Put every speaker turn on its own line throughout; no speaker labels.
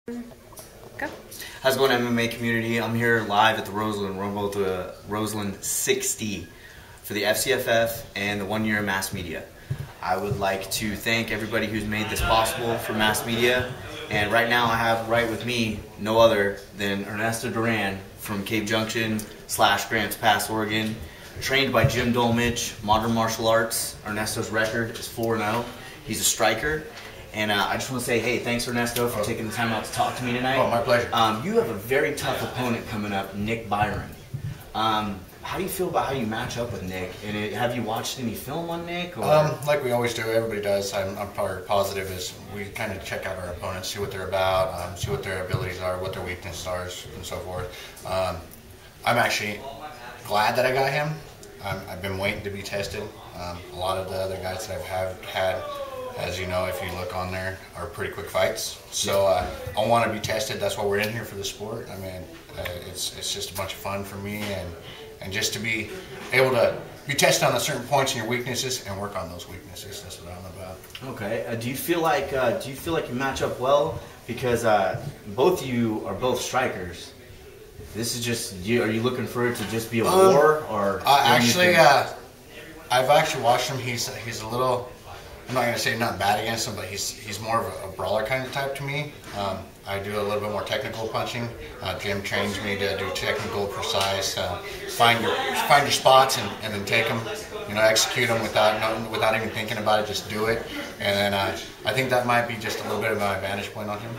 Go.
How's it going, MMA community? I'm here live at the Roseland Rumble, the Roseland 60 for the FCFF and the 1 year MMASSmedia. I would like to thank everybody who's made this possible for MMASSmedia. And right now I have right with me no other than Ernesto Duran from Cave Junction / Grants Pass, Oregon. Trained by Jim Dolmich, Modern Martial Arts. Ernesto's record is 4-0. He's a striker. And I just want to say, hey, thanks Ernesto for taking the time out to talk to me tonight.
Oh, my pleasure.
You have a very tough opponent coming up, Nick Biron. How do you feel about how you match up with Nick? And have you watched any film on Nick? Or?
Like we always do, everybody does. I'm part positive is we kind of check out our opponents, see what they're about, see what their abilities are, what their weaknesses are, and so forth. I'm actually glad that I got him. I've been waiting to be tested. A lot of the other guys that I've had, as you know, if you look on there, are pretty quick fights. So I want to be tested. That's why we're in here for the sport. I mean, it's just a bunch of fun for me, and just to be able to be tested on the certain points in your weaknesses and work on those weaknesses. That's what I'm about.
Okay. Do you feel like you match up well because both of you are both strikers? This is just are you looking for it to just be a war or?
Actually, I've actually watched him. He's a little. I'm not going to say not bad against him, but he's more of a brawler kind of type to me. I do a little bit more technical punching. Jim trains me to do technical, precise, find your spots and then take them. You know, execute them without even thinking about it. Just do it. And then I think that might be just a little bit of my advantage point on him.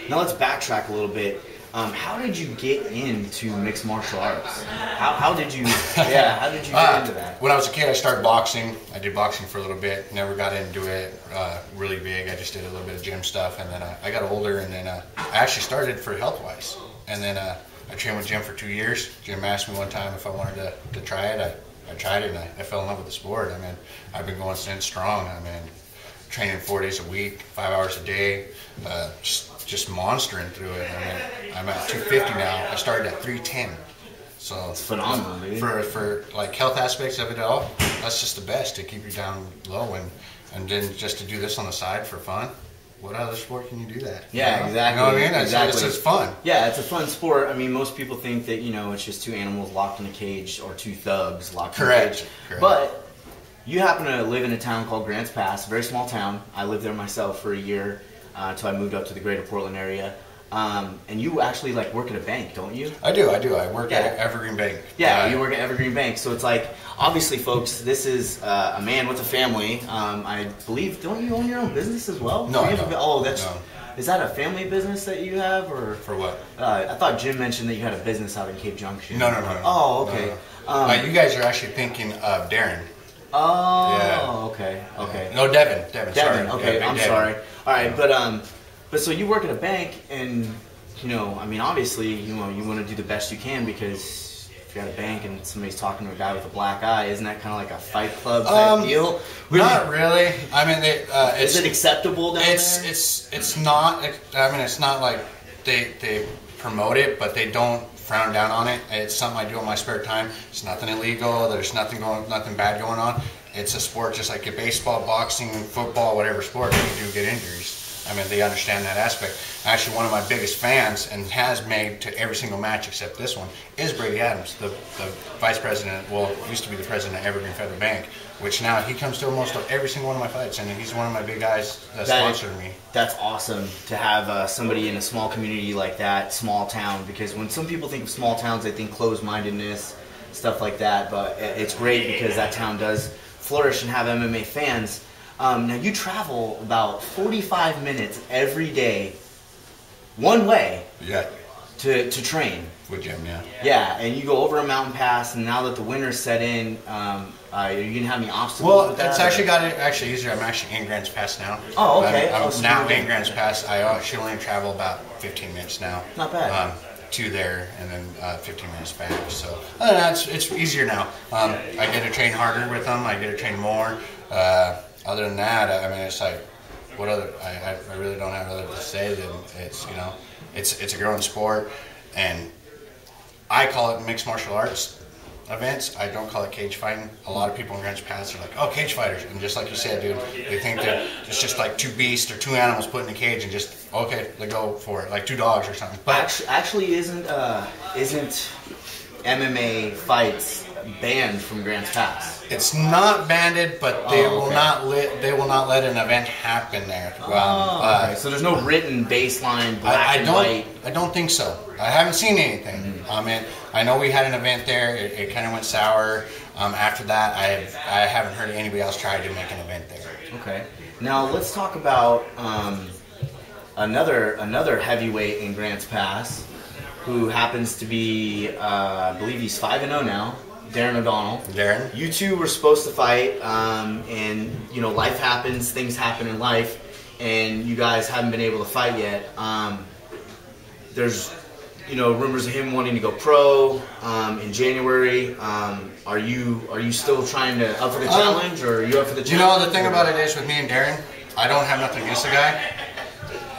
Now let's backtrack a little bit. How did you get into mixed martial arts? How did you get into that?
When I was a kid, I started boxing. I did boxing for a little bit. Never got into it really big. I just did a little bit of gym stuff, and then I got older, and then I actually started for health-wise. And then I trained with Jim for 2 years. Jim asked me one time if I wanted to try it. I tried it, and I fell in love with the sport. I mean, I've been going since strong. I mean, training 4 days a week, 5 hours a day, just monstering through it. I mean, I'm at 250 now. I started at 310. So
it's phenomenal, dude.
For like health aspects of it all, that's just the best to keep you down low and then just to do this on the side for fun. What other sport can you do that?
Yeah, exactly.
You know what I mean?
Exactly.
It's fun.
Yeah, it's a fun sport. I mean, most people think that, you know, it's just two animals locked in a cage or two thugs locked in a cage. Correct. But you happen to live in a town called Grants Pass, a very small town. I lived there myself for a year until I moved up to the greater Portland area. And you actually like work at a bank, don't you?
I do. I work at Evergreen Bank.
Yeah, you work at Evergreen Bank. So it's like, obviously, folks, this is a man with a family. I believe, don't you own your own business as well?
No, I don't.
Oh, that's.
No.
Is that a family business that you have, or
for what?
I thought Jim mentioned that you had a business out in Cave Junction.
No.
Oh, okay.
No. You guys are actually thinking of Darren.
Oh,
yeah.
Okay.
No, Devin. Sorry.
Okay,
yeah,
I'm sorry. All right, but so you work at a bank, and you know, I mean, obviously, you know, you want to do the best you can because if you're at a bank and somebody's talking to a guy with a black eye, isn't that kind of like a Fight Club type deal?
Not really. I mean,
is it acceptable down there?
It's not. I mean, it's not like they promote it, but they don't frown down on it. It's something I do in my spare time. It's nothing illegal. There's nothing bad going on. It's a sport just like baseball, boxing, football, whatever sport. You do get injuries. I mean, they understand that aspect. Actually, one of my biggest fans, and has made to every single match except this one, is Brady Adams, the vice president, well, used to be the president of Evergreen Federal Bank, which now he comes to almost every single one of my fights, and he's one of my big guys that sponsored me.
That's awesome to have somebody in a small community like that, small town, because when some people think of small towns, they think closed-mindedness, stuff like that, but it's great because that town does flourish and have MMA fans. Now you travel about 45 minutes every day, one way.
Yeah.
To train.
With Jim, yeah.
Yeah, and you go over a mountain pass, and now that the winter's set in, are you gonna have any obstacles?
Well,
with that,
it's actually got it actually easier. I'm actually in Grants Pass now.
Oh, okay.
I'm now in Grants Pass. I actually only travel about 15 minutes now.
Not bad.
To there and then 15 minutes back. So other than that, it's easier now. I get to train harder with them. I get to train more. Other than that, I mean, it's like, what other? I really don't have other to say than it's, you know, it's a growing sport, and I call it mixed martial arts. events, I don't call it cage fighting. A lot of people in Grants Pass are like, oh, cage fighters. And just like you said, dude, they think that it's just like two beasts or two animals put in a cage and just, okay, they go for it, like two dogs or something. But
actually isn't MMA fights banned from Grants Pass?
It's not banded, but they will not let an event happen there.
Okay. So there's no written baseline black and white.
I don't think so. I haven't seen anything. I mean, I know we had an event there. It kind of went sour. After that, I haven't heard anybody else try to make an event there.
Okay. Now let's talk about another heavyweight in Grants Pass, who happens to be, I believe he's 5-0 now. Darren O'Donnell.
Darren.
You two were supposed to fight, and you know, life happens, things happen in life, and you guys haven't been able to fight yet. There's, you know, rumors of him wanting to go pro in January. Are you still trying to up for the challenge, or are you up for the challenge?
You know, the thing about it is with me and Darren, I don't have nothing against the guy.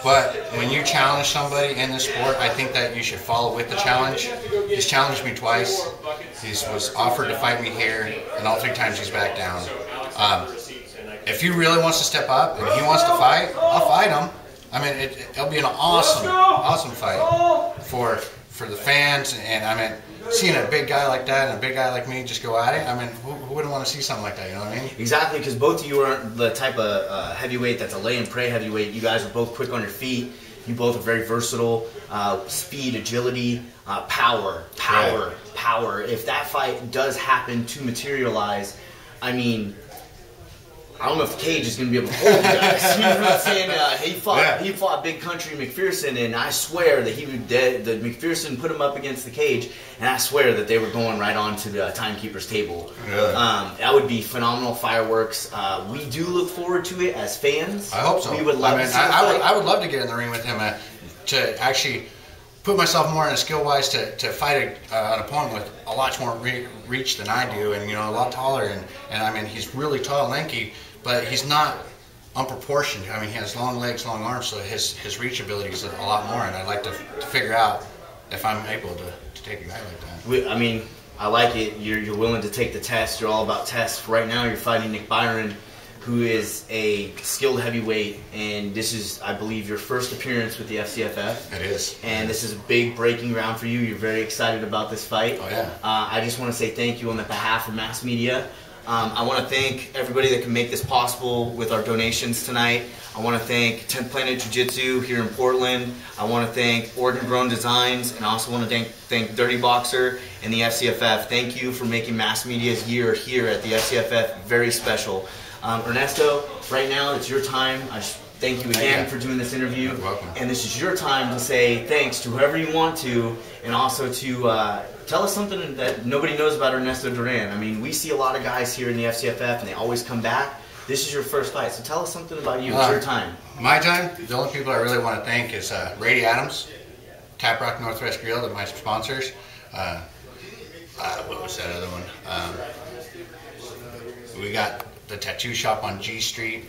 But when you challenge somebody in the sport, I think that you should follow with the challenge. He's challenged me twice. He was offered to fight me here, and all 3 times he's backed down. If he really wants to step up and he wants to fight, I'll fight him. I mean, it'll be an awesome fight for the fans. And I mean, seeing a big guy like that and a big guy like me just go at it, I mean, who wouldn't want to see something like that, you know what I mean?
Exactly, because both of you aren't the type of heavyweight that's a lay and pray heavyweight. You guys are both quick on your feet. You both are very versatile. Speed, agility, power. If that fight does happen to materialize, I mean, I don't know if the cage is going to be able to hold you guys. You know what I'm saying? He fought Big Country McPherson, and I swear that that McPherson put him up against the cage, and I swear that they were going right on to the timekeeper's table.
Really?
That would be phenomenal fireworks. We do look forward to it as fans.
I hope so.
We would love to see
I would love to get in the ring with him to actually put myself more in a skill-wise to fight an opponent with a lot more reach than I do, and you know, a lot taller, and I mean, he's really tall and lanky, but he's not unproportioned. I mean, he has long legs, long arms, so his reach ability is a lot more, and I'd like to figure out if I'm able to take a guy like that.
I mean, I like it. You're willing to take the test. You're all about tests. Right now, you're fighting Nick Biron, who is a skilled heavyweight, and this is, I believe, your first appearance with the FCFF.
It is.
And this is a big breaking ground for you. You're very excited about this fight.
Oh, yeah.
I just want to say thank you on the behalf of MMASSmedia. I want to thank everybody that can make this possible with our donations tonight. I want to thank 10th Planet Jiu-Jitsu here in Portland. I want to thank Oregon Grown Designs, and I also want to thank Dirty Boxer and the FCFF. Thank you for making MMASSmedia's year here at the FCFF very special. Ernesto, right now it's your time. I just thank you again for doing this interview.
You're welcome.
And this is your time to say thanks to whoever you want to, and also to tell us something that nobody knows about Ernesto Duran. I mean, we see a lot of guys here in the FCFF, and they always come back. This is your first fight, so tell us something about you. It's your time.
My time? The only people I really want to thank is Brady Adams, Tap Rock Northwest Grill, that my sponsors. What was that other one? We got the tattoo shop on G Street,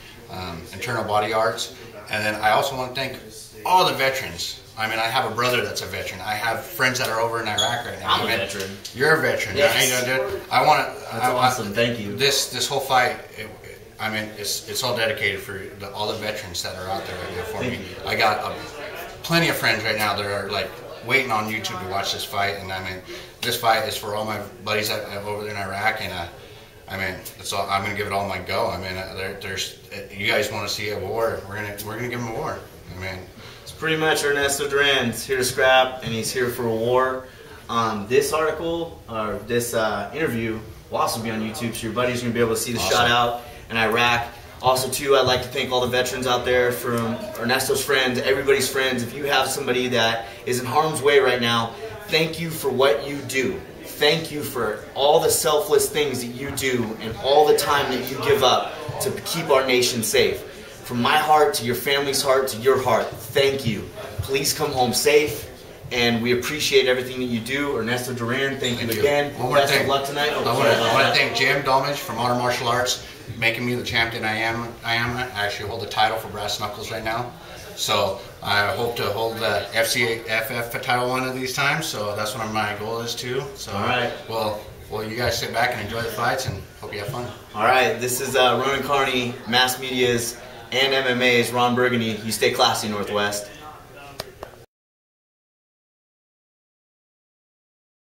Internal Body Arts, and then I also want to thank all the veterans. I mean, I have a brother that's a veteran. I have friends that are over in Iraq right now.
I'm a veteran.
You're a veteran.
Yes.
You know, dude. I want to.
That's awesome. Thank you.
This whole fight, I mean, it's all dedicated for all the veterans that are out there right now for me. I got plenty of friends right now that are like waiting on YouTube to watch this fight, and I mean, this fight is for all my buddies that are over there in Iraq, and I mean, that's all. I'm gonna give it all my go. I mean, there's you guys want to see a war? We're gonna give them a war. I mean,
it's pretty much Ernesto Duran. He's here to scrap, and he's here for a war. This article or this interview will also be on YouTube, so your buddies are gonna be able to see the shot out in Iraq. Also, too, I'd like to thank all the veterans out there, from Ernesto's friends, everybody's friends. If you have somebody that is in harm's way right now, thank you for what you do. Thank you for all the selfless things that you do and all the time that you give up to keep our nation safe. From my heart to your family's heart to your heart, thank you. Please come home safe, and we appreciate everything that you do. Ernesto Duran, thank you again.
One more
Best
thing.
of luck tonight.
I want to thank Jim Dolmage from Honor Martial Arts, making me the champion I am. I actually hold the title for Brass Knuckles right now. So I hope to hold the FCFF title one of these times. So that's what my goal is too. So
all right.
Well, Well, you guys sit back and enjoy the fights, and hope you have fun.
All right, this is Ronin Carney, Mass Media's and MMA's Ron Burgundy. You stay classy, Northwest.